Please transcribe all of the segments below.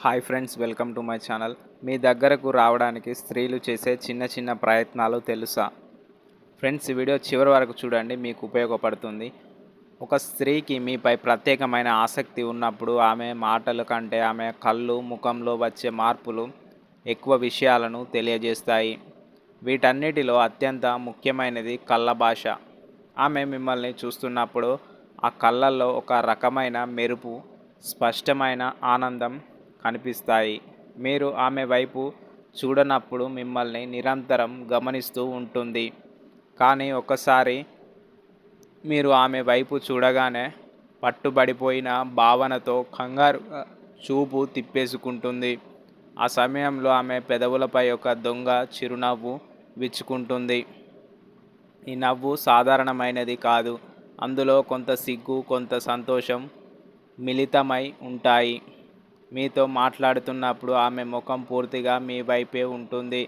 Hi friends, welcome to my channel. మీ దగ్గరకు రావడానికి స్త్రీలు చేసే చిన్న చిన్న ప్రయత్నాలు తెలుసా? ఫ్రెండ్స్, ఈ వీడియో చివరి వరకు చూడండి, మీకు ఉపయోగపడుతుంది. ఒక స్త్రీకి మీపై ప్రత్యేకమైన ఆసక్తి ఉన్నప్పుడు ఆమె మాటల కంటే ఆమె కళ్ళు, ముఖంలో వచ్చే మార్పులు ఎక్కువ విషయాలను తెలియజేస్తాయి. వీటన్నిటిలో అత్యంత ముఖ్యమైనది కళ్ళ భాష. ఆమె మిమ్మల్ని చూస్తున్నప్పుడు ఆ కళ్ళల్లో ఒక రకమైన మెరుపు, స్పష్టమైన ఆనందం కనిపిస్తాయి. మీరు ఆమె వైపు చూడనప్పుడు మిమ్మల్ని నిరంతరం గమనిస్తూ ఉంటుంది. కానీ ఒక్కసారి మీరు ఆమె వైపు చూడగానే పట్టుబడిపోయిన భావనతో కంగారుగా చూపు తిప్పేసుకుంటుంది. ఆ సమయంలో ఆమె పెదవులపై ఒక దొంగ చిరునవ్వు విచ్చుకుంటుంది. ఈ నవ్వు సాధారణమైనది కాదు. అందులో కొంత సిగ్గు, కొంత సంతోషం మిళితమై ఉంటాయి. మీతో మాట్లాడుతున్నప్పుడు ఆమె ముఖం పూర్తిగా మీ వైపే ఉంటుంది.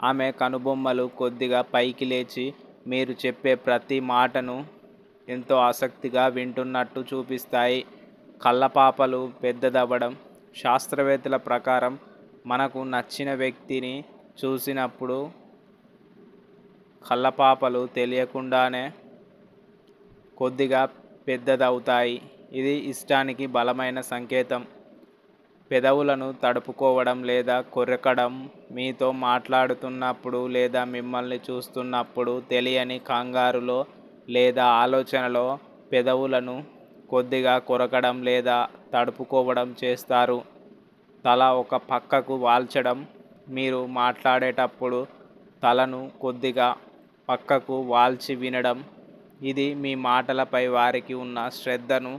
ఆమె కనుబొమ్మలు కొద్దిగా పైకి లేచి మీరు చెప్పే ప్రతి మాటను ఎంతో ఆసక్తిగా వింటున్నట్టు చూపిస్తాయి. కళ్ళపాపలు పెద్దదవ్వడం. శాస్త్రవేత్తల ప్రకారం మనకు నచ్చిన వ్యక్తిని చూసినప్పుడు కళ్ళపాపలు తెలియకుండానే కొద్దిగా పెద్దదవుతాయి. ఇది ఇష్టానికి బలమైన సంకేతం. పెదవులను తడుపుకోవడం లేదా కొరకడం. మీతో మాట్లాడుతున్నప్పుడు లేదా మిమ్మల్ని చూస్తున్నప్పుడు తెలియని కంగారులో లేదా ఆలోచనలో పెదవులను కొద్దిగా కొరకడం లేదా తడుపుకోవడం చేస్తారు. తల ఒక పక్కకు వాల్చడం. మీరు మాట్లాడేటప్పుడు తలను కొద్దిగా పక్కకు వాల్చి వినడం. ఇది మీ మాటలపై వారికి ఉన్న శ్రద్ధను,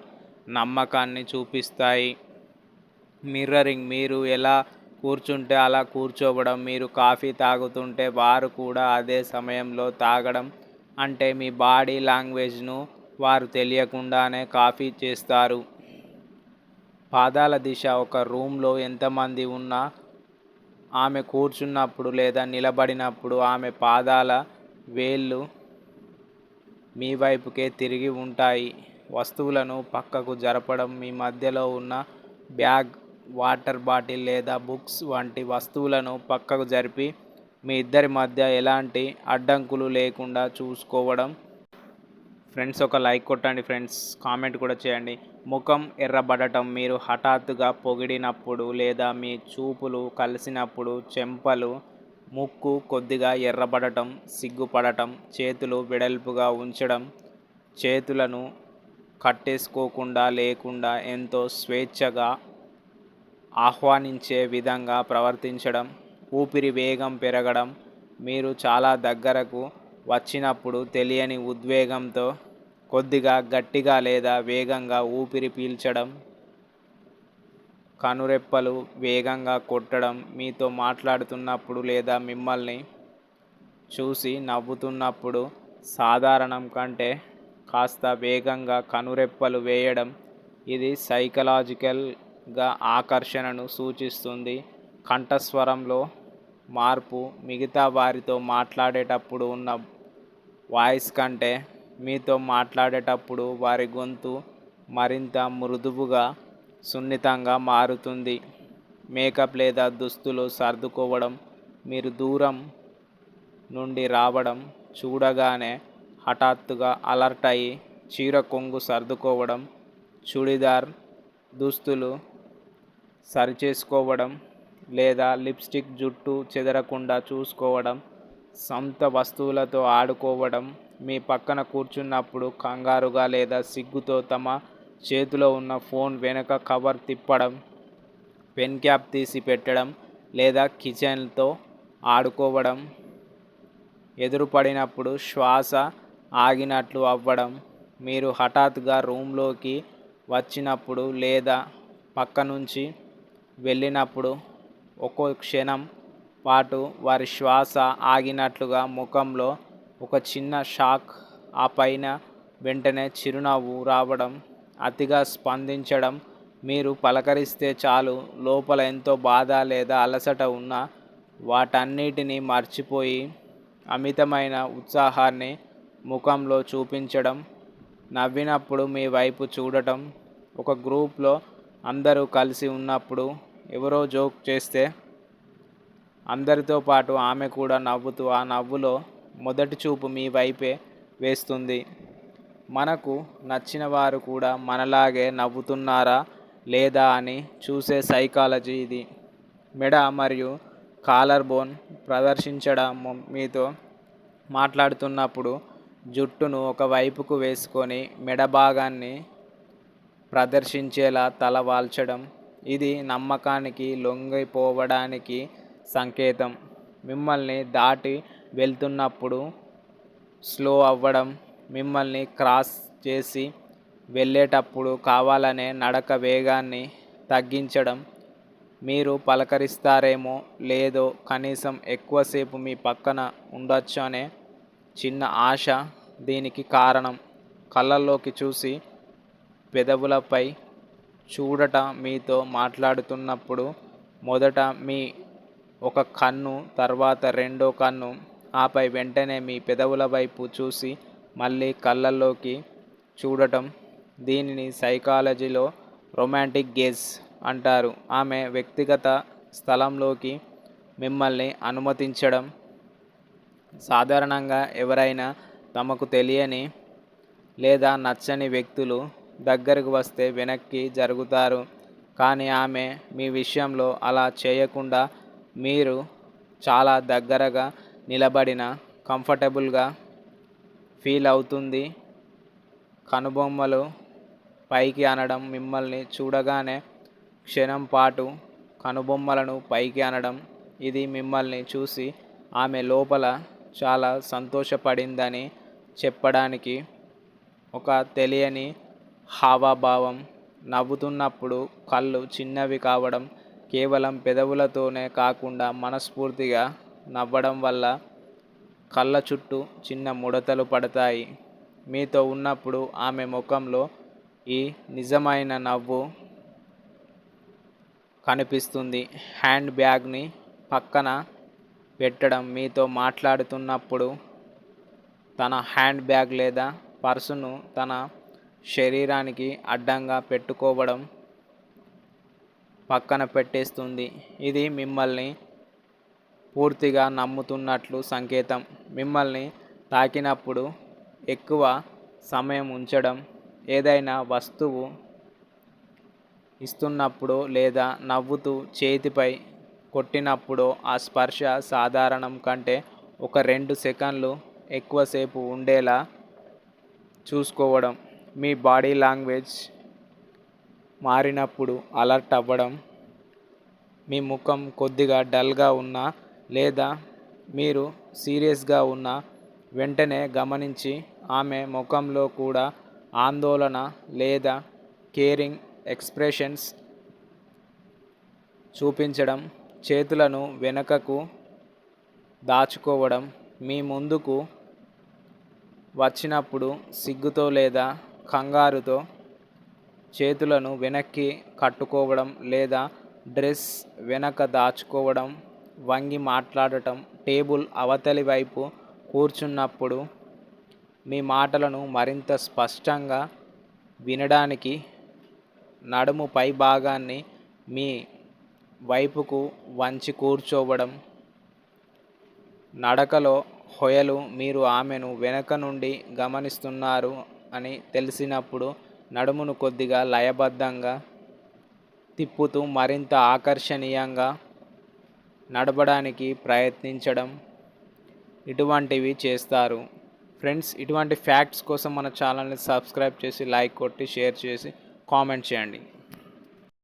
నమ్మకాన్ని చూపిస్తాయి. మిర్రరింగ్. మీరు ఎలా కూర్చుంటే అలా కూర్చోవడం. మీరు కాఫీ తాగుతుంటే వారు కూడా అదే సమయంలో తాగడం. అంటే మీ బాడీ లాంగ్వేజ్ను వారు తెలియకుండానే కాపీ చేస్తారు. పాదాల దిశ. ఒక రూమ్లో ఎంతమంది ఉన్నా ఆమె కూర్చున్నప్పుడు లేదా నిలబడినప్పుడు ఆమె పాదాల వేళ్ళు మీ వైపుకే తిరిగి ఉంటాయి. వస్తువులను పక్కకు జరపడం. మీ మధ్యలో ఉన్న బ్యాగ్, వాటర్ బాటిల్ లేదా బుక్స్ వంటి వస్తువులను పక్కకు జరిపి మీ ఇద్దరి మధ్య ఎలాంటి అడ్డంకులు లేకుండా చూసుకోవడం. ఫ్రెండ్స్, ఒక లైక్ కొట్టండి. ఫ్రెండ్స్, కామెంట్ కూడా చేయండి. ముఖం ఎర్రబడటం. మీరు హఠాత్తుగా పొగిడినప్పుడు లేదా మీ చూపులు కలిసినప్పుడు చెంపలు, ముక్కు కొద్దిగా ఎర్రబడటం, సిగ్గుపడటం. చేతులు వెడల్పుగా ఉంచడం. చేతులను కట్టేసుకోకుండా లేకుండా ఎంతో స్వేచ్ఛగా ఆహ్వానించే విధంగా ప్రవర్తించడం. ఊపిరి వేగం పెరగడం. మీరు చాలా దగ్గరకు వచ్చినప్పుడు తెలియని ఉద్వేగంతో కొద్దిగా గట్టిగా లేదా వేగంగా ఊపిరి పీల్చడం. కనురెప్పలు వేగంగా కొట్టడం. మీతో మాట్లాడుతున్నప్పుడు లేదా మిమ్మల్ని చూసి నవ్వుతున్నప్పుడు సాధారణం కంటే కాస్త వేగంగా కనురెప్పలు వేయడం. ఇది సైకలాజికల్గా ఆకర్షణను సూచిస్తుంది. కంఠస్వరంలో మార్పు. మిగతా వారితో మాట్లాడేటప్పుడు ఉన్న వాయిస్ కంటే మీతో మాట్లాడేటప్పుడు వారి గొంతు మరింత మృదువుగా, సున్నితంగా మారుతుంది. మేకప్ లేదా దుస్తులు సర్దుకోవడం. మీరు దూరం నుండి రావడం చూడగానే హఠాత్తుగా అలర్ట్ అయ్యి చీర కొంగు సర్దుకోవడం. చుడిదార్ దుస్తులు సరిచేసుకోవడం లేదా లిప్స్టిక్ జుట్టు చెదరకుండా చూసుకోవడం. సొంత వస్తువులతో ఆడుకోవడం. మీ పక్కన కూర్చున్నప్పుడు కంగారుగా లేదా సిగ్గుతో తమ చేతిలో ఉన్న ఫోన్ వెనుక కవర్ తిప్పడం. పెన్ క్యాప్ తీసి పెట్టడం లేదా కిచెన్తో ఆడుకోవడం. ఎదురుపడినప్పుడు శ్వాస ఆగినట్లు అవ్వడం. మీరు హఠాత్తుగా రూమ్లోకి వచ్చినప్పుడు లేదా పక్క నుంచి వెళ్ళినప్పుడు ఒక్కో క్షణం పాటు వారి శ్వాస ఆగినట్లుగా ముఖంలో ఒక చిన్న షాక్. ఆ పైన వెంటనే చిరునవ్వు రావడం. అతిగా స్పందించడం. మీరు పలకరిస్తే చాలు లోపల ఎంతో బాధ లేదా అలసట ఉన్నా వాటన్నిటినీ మర్చిపోయి అమితమైన ఉత్సాహాన్ని ముఖంలో చూపించడం. నవ్వినప్పుడు మీ వైపు చూడటం. ఒక గ్రూప్లో అందరూ కలిసి ఉన్నప్పుడు ఎవరో జోక్ చేస్తే అందరితో పాటు ఆమె కూడా నవ్వుతూ ఆ నవ్వులో మొదటి చూపు మీ వైపే వేస్తుంది. మనకు నచ్చిన వారు కూడా మనలాగే నవ్వుతున్నారా లేదా అని చూసే సైకాలజీ ఇది. మెడ మరియు కాలర్ బోన్ ప్రదర్శించడం, మీతో మాట్లాడుతున్నప్పుడు జుట్టును ఒకవైపుకు వేసుకొని మెడ భాగాన్ని ప్రదర్శించేలా తల వాల్చడం, ఇది నమ్మకానికి లొంగిపోవడానికి సంకేతం. మిమ్మల్ని దాటి వెళ్తున్నప్పుడు స్లో అవ్వడం, మిమ్మల్ని క్రాస్ చేసి వెళ్ళేటప్పుడు కావాలనే నడక వేగాన్ని తగ్గించడం, మీరు పలకరిస్తారేమో లేదో కనీసం ఎక్కువసేపు మీ పక్కన ఉండొచ్చు అనే చిన్న ఆశ దీనికి కారణం. కళ్ళల్లోకి చూసి పెదవులపై చూడట, మీతో మాట్లాడుతున్నప్పుడు మొదట మీ ఒక కన్ను, తర్వాత రెండో కన్ను, ఆపై వెంటనే మీ పెదవుల వైపు చూసి మళ్ళీ కళ్ళల్లోకి చూడటం. దీనిని సైకాలజీలో రొమాంటిక్ గేజ్ అంటారు. ఆమె వ్యక్తిగత స్థలంలోకి మిమ్మల్ని అనుమతించడం. సాధారణంగా ఎవరైనా తమకు తెలియని లేదా నచ్చని వ్యక్తులు దగ్గరకు వస్తే వెనక్కి జరుగుతారు. కానీ ఆమె మీ విషయంలో అలా చేయకుండా మీరు చాలా దగ్గరగా నిలబడిన కంఫర్టబుల్గా ఫీల్ అవుతుంది. కనుబొమ్మలు పైకి అనడం, మిమ్మల్ని చూడగానే క్షణం పాటు కనుబొమ్మలను పైకి అనడం, ఇది మిమ్మల్ని చూసి ఆమె లోపల చాలా సంతోషపడిందని చెప్పడానికి ఒక తెలియని హావభావం. నవ్వుతున్నప్పుడు కళ్ళు చిన్నవి కావడం, కేవలం పెదవులతోనే కాకుండా మనస్ఫూర్తిగా నవ్వడం వల్ల కళ్ళ చుట్టూ చిన్న ముడతలు పడతాయి. మీతో ఉన్నప్పుడు ఆమె ముఖంలో ఈ నిజమైన నవ్వు కనిపిస్తుంది. హ్యాండ్ బ్యాగ్ని పక్కన పెట్టడం, మీతో మాట్లాడుతున్నప్పుడు తన హ్యాండ్ బ్యాగ్ లేదా పర్సును తన శరీరానికి అడ్డంగా పెట్టుకోవడం, పక్కన పెట్టేస్తుంది. ఇది మిమ్మల్ని పూర్తిగా నమ్ముతున్నట్లు సంకేతం. మిమ్మల్ని తాకినప్పుడు ఎక్కువ సమయం ఉంచడం, ఏదైనా వస్తువు ఇస్తున్నప్పుడు లేదా నవ్వుతూ చేతిపై కొట్టినప్పుడు ఆ స్పర్శ సాధారణం కంటే ఒక 2 సెకన్లు ఎక్కువసేపు ఉండేలా చూసుకోవడం. మీ బాడీ లాంగ్వేజ్ మారినప్పుడు అలర్ట్ అవ్వడం, మీ ముఖం కొద్దిగా డల్గా ఉన్నా లేదా మీరు సీరియస్గా ఉన్నా వెంటనే గమనించి ఆమె ముఖంలో కూడా ఆందోళన లేదా కేరింగ్ ఎక్స్ప్రెషన్స్ చూపించడం. చేతులను వెనుకకు దాచుకోవడం, మీ ముందుకు వచ్చినప్పుడు సిగ్గుతో లేదా కంగారుతో చేతులను వెనక్కి కట్టుకోవడం లేదా డ్రెస్ వెనక దాచుకోవడం. వంగి మాట్లాడటం, టేబుల్ అవతలి వైపు కూర్చున్నప్పుడు మీ మాటలను మరింత స్పష్టంగా వినడానికి నడుము పై భాగాన్ని మీ వైపుకు వంచి కూర్చోవడం. నడకలో హొయలు, మీరు ఆమెను వెనక నుండి గమనిస్తున్నారు అని తెలిసినప్పుడు నడుమును కొద్దిగా లయబద్ధంగా తిప్పుతూ మరింత ఆకర్షణీయంగా నడవడానికి ప్రయత్నించడం, ఇటువంటివి చేస్తారు. ఫ్రెండ్స్, ఇటువంటి ఫ్యాక్ట్స్ కోసం మన ఛానల్ని సబ్స్క్రైబ్ చేసి, లైక్ కొట్టి, షేర్ చేసి, కామెంట్ చేయండి.